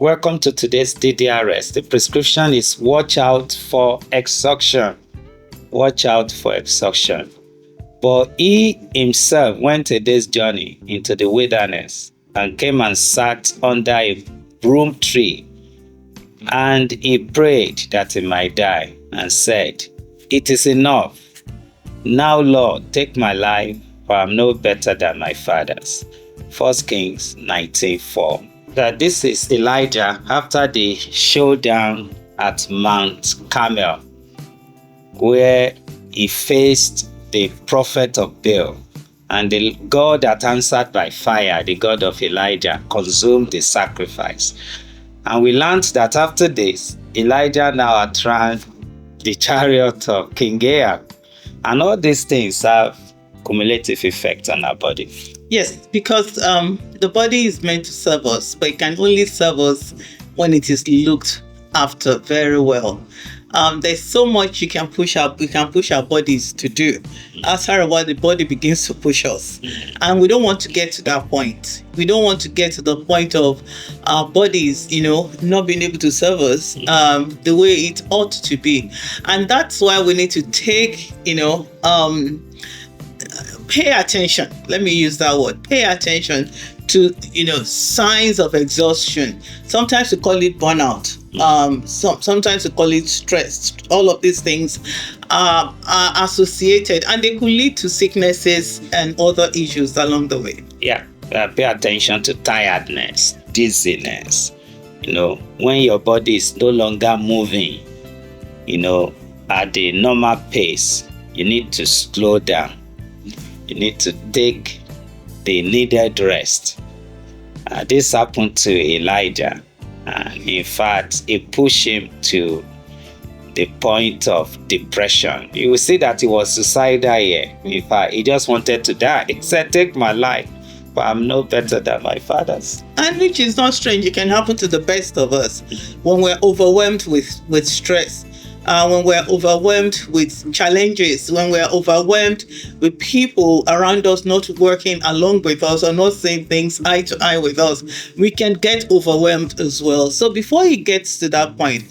Welcome to today's DDRx. The prescription is watch out for exhaustion. Watch out for exhaustion. But he himself went a day's journey into the wilderness and came and sat under a broom tree. And he prayed that he might die and said, "It is enough. Now, Lord, take my life, for I am no better than my fathers." 1 Kings 19:4. That this is Elijah after the showdown at Mount Carmel, where he faced the prophet of Baal, and the God that answered by fire, the God of Elijah, consumed the sacrifice. And we learned that after this, Elijah now outran the chariot of King Ahab. And all these things have cumulative effect on our body. Yes, because the body is meant to serve us, but it can only serve us when it is looked after very well. There's so much we can push our bodies to do. After a while, the body begins to push us, and we don't want to get to that point. We don't want to get to the point of our bodies, not being able to serve us the way it ought to be, and that's why we need to take, pay attention. Let me use that word. Pay attention to signs of exhaustion. Sometimes we call it burnout. Sometimes we call it stress. All of these things are associated, and they could lead to sicknesses and other issues along the way. Yeah, pay attention to tiredness, dizziness. When your body is no longer moving, at the normal pace, you need to slow down. You need to take the needed rest. This happened to Elijah. In fact, it pushed him to the point of depression. You will see that he was suicidal here. In fact, he just wanted to die. He said, "Take my life, for I'm no better than my fathers." And which is not strange. It can happen to the best of us when we're overwhelmed with stress. When we're overwhelmed with challenges, when we're overwhelmed with people around us not working along with us or not saying things eye to eye with us, we can get overwhelmed as well. So before it gets to that point,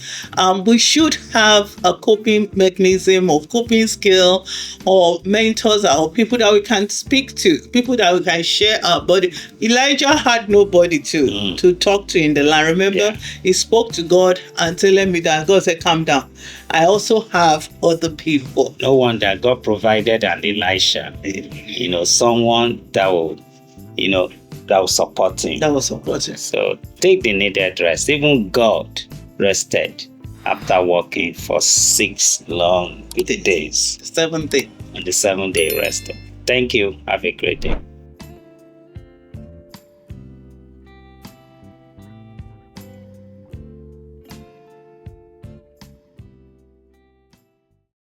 we should have a coping mechanism or coping skill or mentors or people that we can speak to, people that we can share our body. Elijah had nobody to talk to in the land. Remember, he spoke to God and telling me that God said, "Calm down. I also have other people." No wonder God provided an Elisha, someone that will support him. That was supportive. So take the needed rest. Even God rested after working for 6 long days. 7th day. On the 7th day rested. Thank you. Have a great day.